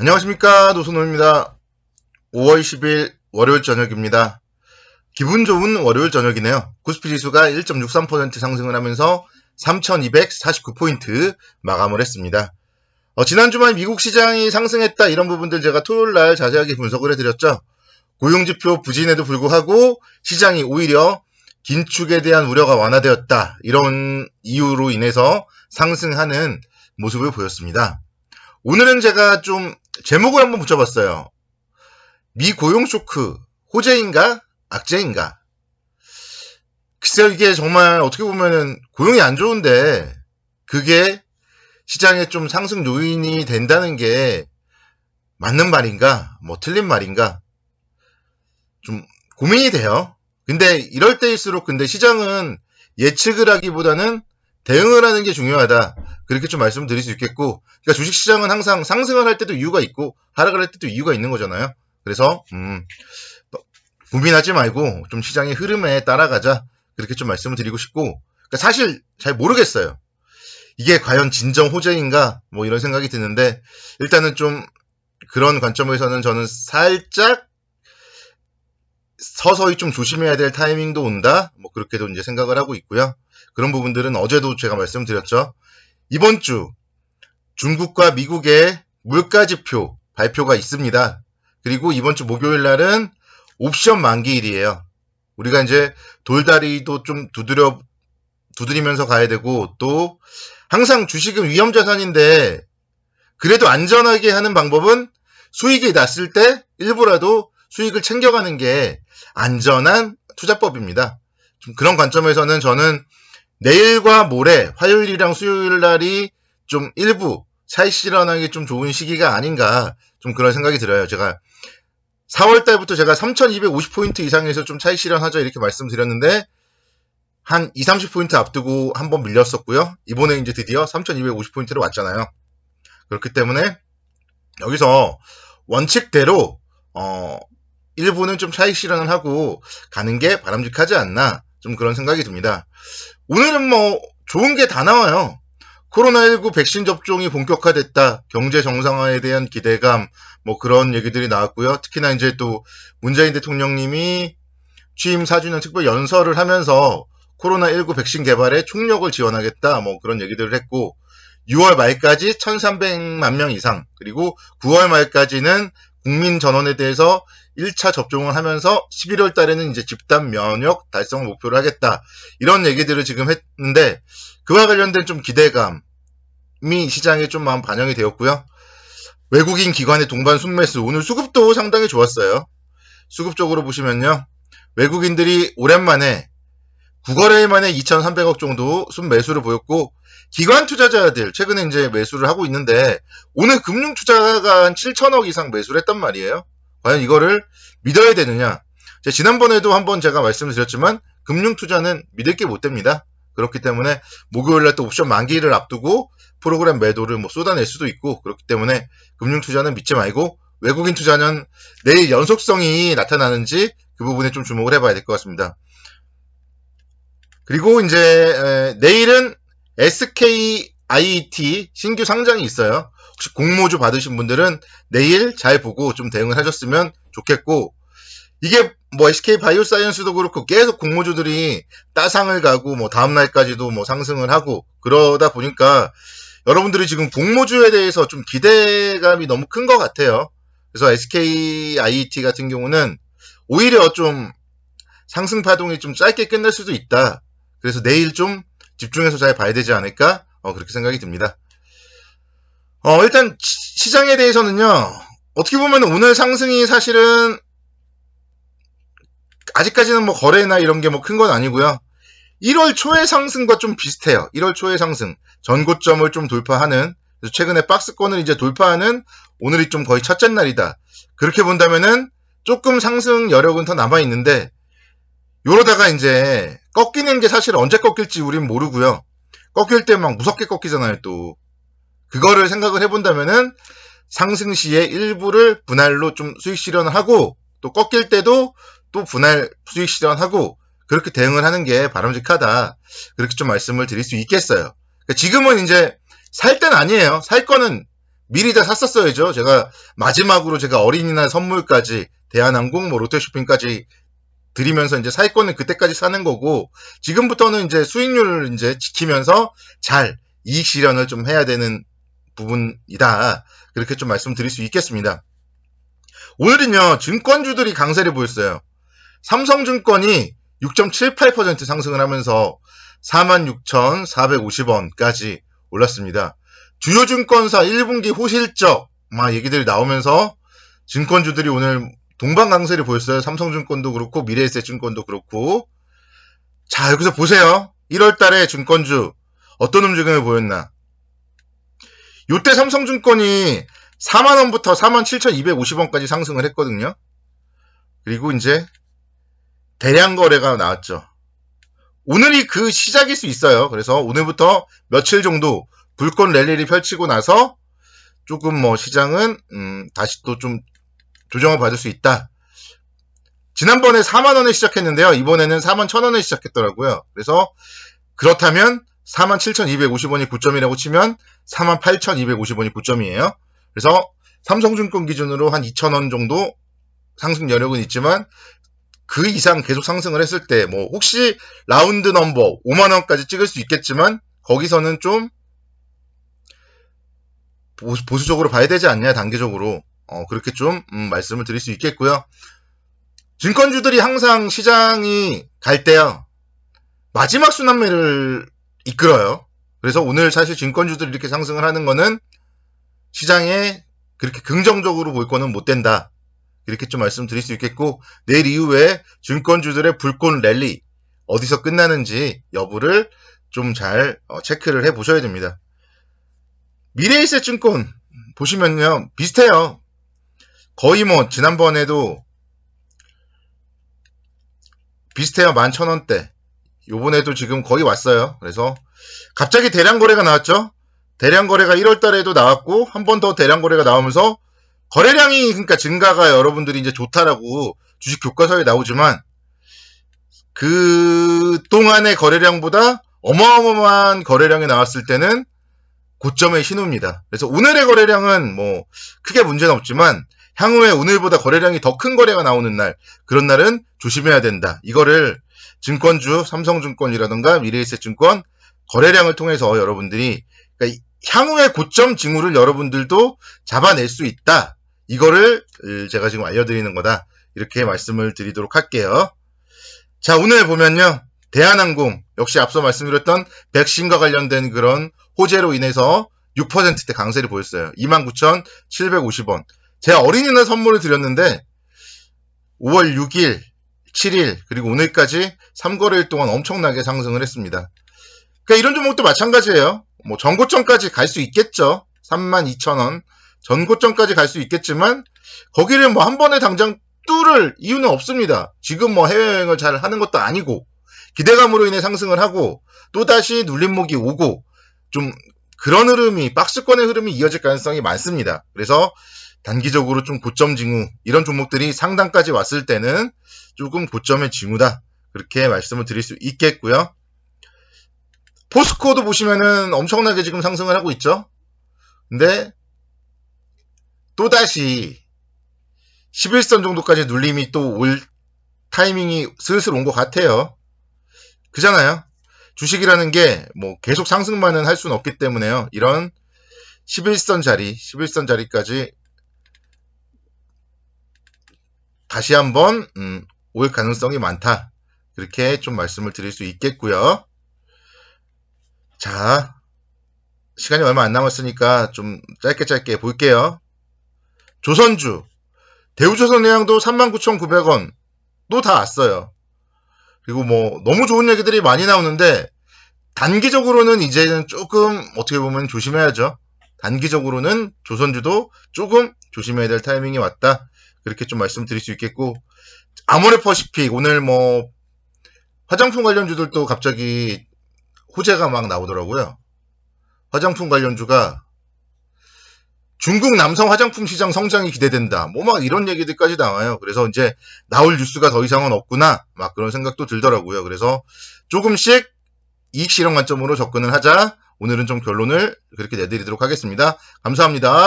안녕하십니까, 노선호입니다. 5월 10일 월요일 저녁입니다. 기분 좋은 월요일 저녁이네요. 코스피 지수가 1.63% 상승을 하면서 3,249포인트 마감을 했습니다. 지난 주말 미국 시장이 상승했다, 이런 부분들 제가 토요일 날 자세하게 분석을 해드렸죠. 고용지표 부진에도 불구하고 시장이 오히려 긴축에 대한 우려가 완화되었다, 이런 이유로 인해서 상승하는 모습을 보였습니다. 오늘은 제가 좀 제목을 한번 붙여봤어요. 미고용 쇼크, 호재인가 악재인가? 글쎄요, 이게 정말 어떻게 보면은 고용이 안 좋은데 그게 시장에 좀 상승 요인이 된다는 게 맞는 말인가, 틀린 말인가, 좀 고민이 돼요. 근데 이럴 때일수록 근데 시장은 예측을 하기보다는 대응을 하는 게 중요하다, 그렇게 좀 말씀드릴 수 있겠고, 그러니까 주식시장은 항상 상승을 할 때도 이유가 있고 하락을 할 때도 이유가 있는 거잖아요. 그래서 고민하지 말고 좀 시장의 흐름에 따라가자, 그렇게 좀 말씀을 드리고 싶고, 그러니까 사실 잘 모르겠어요. 이게 과연 진정 호재인가, 이런 생각이 드는데, 일단은 좀 그런 관점에서는 저는 살짝 서서히 좀 조심해야 될 타이밍도 온다, 그렇게도 이제 생각을 하고 있고요. 그런 부분들은 어제도 제가 말씀드렸죠. 이번 주 중국과 미국의 물가지표 발표가 있습니다. 그리고 이번 주 목요일 날은 옵션 만기일이에요. 우리가 이제 돌다리도 좀 두드리면서 가야 되고, 또 항상 주식은 위험자산인데 그래도 안전하게 하는 방법은 수익이 났을 때 일부라도 수익을 챙겨가는 게 안전한 투자법입니다. 좀 그런 관점에서는 저는 내일과 모레, 화요일이랑 수요일 날이 좀 일부 차익 실현하기 좀 좋은 시기가 아닌가, 좀 그런 생각이 들어요. 제가 4월 달부터 제가 3,250포인트 이상에서 좀 차익 실현하자, 이렇게 말씀드렸는데 한 2, 30포인트 앞두고 한번 밀렸었고요. 이번에 이제 드디어 3,250포인트로 왔잖아요. 그렇기 때문에 여기서 원칙대로 일부는 좀 차익 실현을 하고 가는 게 바람직하지 않나, 좀 그런 생각이 듭니다. 오늘은 좋은 게 다 나와요. 코로나19 백신 접종이 본격화됐다, 경제 정상화에 대한 기대감, 그런 얘기들이 나왔고요. 특히나 이제 또 문재인 대통령님이 취임 4주년 특별 연설을 하면서 코로나19 백신 개발에 총력을 지원하겠다, 그런 얘기들을 했고, 6월 말까지 1,300만 명 이상, 그리고 9월 말까지는 국민 전원에 대해서 1차 접종을 하면서 11월 달에는 이제 집단 면역 달성을 목표로 하겠다, 이런 얘기들을 지금 했는데, 그와 관련된 좀 기대감이 시장에 좀 반영이 되었고요. 외국인 기관의 동반 순매수, 오늘 수급도 상당히 좋았어요. 수급 쪽으로 보시면요, 외국인들이 오랜만에 9거래일 만에 2,300억 정도 순매수를 보였고, 기관 투자자들 최근에 이제 매수를 하고 있는데, 오늘 금융 투자가 한 7천억 이상 매수를 했단 말이에요. 과연 이거를 믿어야 되느냐? 지난번에도 한번 제가 말씀을 드렸지만 금융 투자는 믿을 게 못 됩니다. 그렇기 때문에 목요일날 또 옵션 만기를 앞두고 프로그램 매도를 쏟아낼 수도 있고, 그렇기 때문에 금융 투자는 믿지 말고 외국인 투자는 내일 연속성이 나타나는지 그 부분에 좀 주목을 해봐야 될 것 같습니다. 그리고 이제 내일은 SKIET 신규 상장이 있어요. 혹시 공모주 받으신 분들은 내일 잘 보고 좀 대응을 하셨으면 좋겠고, 이게 SK바이오사이언스도 그렇고 계속 공모주들이 따상을 가고 다음날까지도 상승을 하고, 그러다 보니까 여러분들이 지금 공모주에 대해서 좀 기대감이 너무 큰 것 같아요. 그래서 SKIET 같은 경우는 오히려 좀 상승 파동이 좀 짧게 끝날 수도 있다. 그래서 내일 좀 집중해서 잘 봐야 되지 않을까, 그렇게 생각이 듭니다. 일단 시장에 대해서는요, 어떻게 보면 오늘 상승이 사실은 아직까지는 거래나 이런 게 큰 건 아니고요. 1월 초의 상승과 좀 비슷해요. 1월 초의 상승, 전고점을 좀 돌파하는, 그래서 최근에 박스권을 이제 돌파하는 오늘이 좀 거의 첫째 날이다, 그렇게 본다면은 조금 상승 여력은 더 남아 있는데, 요러다가 이제 꺾이는 게 사실 언제 꺾일지 우린 모르고요. 꺾일 때 무섭게 꺾이잖아요. 또 그거를 생각을 해본다면은 상승 시에 일부를 분할로 좀 수익 실현을 하고, 또 꺾일 때도 또 분할 수익 실현하고, 그렇게 대응을 하는 게 바람직하다, 그렇게 좀 말씀을 드릴 수 있겠어요. 그러니까 지금은 이제 살 때는 아니에요. 살 거는 미리 다 샀었어야죠. 제가 마지막으로 제가 어린이날 선물까지 대한항공 뭐 롯데쇼핑까지 드리면서 이제 사회권을 그때까지 사는 거고, 지금부터는 이제 수익률을 이제 지키면서 잘 이익 실현을 좀 해야 되는 부분이다. 그렇게 좀 말씀드릴 수 있겠습니다. 오늘은요, 증권주들이 강세를 보였어요. 삼성증권이 6.78% 상승을 하면서 46,450원까지 올랐습니다. 주요 증권사 1분기 호실적 막 얘기들이 나오면서 증권주들이 오늘 동반 강세를 보였어요. 삼성증권도 그렇고 미래에셋증권도 그렇고. 자, 여기서 보세요. 1월 달에 증권주 어떤 움직임을 보였나. 요때 삼성증권이 4만원부터 47,250원까지 상승을 했거든요. 그리고 이제 대량 거래가 나왔죠. 오늘이 그 시작일 수 있어요. 그래서 오늘부터 며칠 정도 불꽃 랠리를 펼치고 나서 조금 뭐 시장은 다시 또 좀 조정을 받을 수 있다. 지난번에 4만원에 시작했는데요. 이번에는 41,000원에 시작했더라고요. 그래서 그렇다면 47,250원이 9점이라고 치면 48,250원이 9점이에요. 그래서 삼성증권 기준으로 한 2,000원 정도 상승 여력은 있지만 그 이상 계속 상승을 했을 때 뭐 혹시 라운드 넘버 5만원까지 찍을 수 있겠지만 거기서는 좀 보수적으로 봐야 되지 않냐, 단계적으로. 그렇게 좀 말씀을 드릴 수 있겠고요. 증권주들이 항상 시장이 갈 때요, 마지막 순환매를 이끌어요. 그래서 오늘 사실 증권주들이 이렇게 상승을 하는 거는 시장에 그렇게 긍정적으로 볼 거는 못 된다. 이렇게 좀 말씀드릴 수 있겠고, 내일 이후에 증권주들의 불꽃 랠리 어디서 끝나는지 여부를 좀 잘 체크를 해 보셔야 됩니다. 미래에셋증권 보시면요, 비슷해요. 거의 뭐 지난번에도 비슷해요. 11,000원대. 요번에도 지금 거의 왔어요. 그래서 갑자기 대량 거래가 나왔죠. 대량 거래가 1월 달에도 나왔고 한 번 더 대량 거래가 나오면서 거래량이 그러니까 증가가 여러분들이 이제 좋다라고 주식 교과서에 나오지만 그 동안의 거래량보다 어마어마한 거래량이 나왔을 때는 고점의 신호입니다. 그래서 오늘의 거래량은 뭐 크게 문제는 없지만 향후에 오늘보다 거래량이 더 큰 거래가 나오는 날, 그런 날은 조심해야 된다. 이거를 증권주, 삼성증권이라든가 미래에셋증권 거래량을 통해서 여러분들이 그러니까 향후의 고점 징후를 여러분들도 잡아낼 수 있다. 이거를 제가 지금 알려드리는 거다. 이렇게 말씀을 드리도록 할게요. 자, 오늘 보면요, 대한항공 역시 앞서 말씀드렸던 백신과 관련된 그런 호재로 인해서 6%대 강세를 보였어요. 29,750원. 제가 어린이날 선물을 드렸는데 5월 6일, 7일 그리고 오늘까지 3거래일 동안 엄청나게 상승을 했습니다. 그러니까 이런 종목도 마찬가지예요. 뭐 전고점까지 갈 수 있겠죠. 32,000원 전고점까지 갈 수 있겠지만 거기를 뭐 한 번에 당장 뚫을 이유는 없습니다. 지금 뭐 해외여행을 잘 하는 것도 아니고 기대감으로 인해 상승을 하고 또다시 눌림목이 오고 좀 그런 흐름이, 박스권의 흐름이 이어질 가능성이 많습니다. 그래서 단기적으로 좀 고점 징후, 이런 종목들이 상단까지 왔을 때는 조금 고점의 징후다. 그렇게 말씀을 드릴 수 있겠고요. 포스코도 보시면은 엄청나게 지금 상승을 하고 있죠. 근데 또다시 11선 정도까지 눌림이 또 올 타이밍이 슬슬 온 것 같아요. 그잖아요. 주식이라는 게 뭐 계속 상승만은 할 수는 없기 때문에요. 이런 11선 자리까지 다시 한번 올 가능성이 많다. 그렇게 좀 말씀을 드릴 수 있겠고요. 자, 시간이 얼마 안 남았으니까 좀 짧게 볼게요. 조선주, 대우조선해양도 39,900원 또 다 왔어요. 그리고 뭐 너무 좋은 얘기들이 많이 나오는데 단기적으로는 이제는 조금 어떻게 보면 조심해야죠. 단기적으로는 조선주도 조금 조심해야 될 타이밍이 왔다. 그렇게 좀 말씀드릴 수 있겠고, 아모레퍼시픽 오늘 뭐 화장품 관련주들도 갑자기 호재가 막 나오더라고요. 화장품 관련주가 중국 남성 화장품 시장 성장이 기대된다. 뭐 막 이런 얘기들까지 나와요. 그래서 이제 나올 뉴스가 더 이상은 없구나. 막 그런 생각도 들더라고요. 그래서 조금씩 이익 실현 관점으로 접근을 하자. 오늘은 좀 결론을 그렇게 내드리도록 하겠습니다. 감사합니다.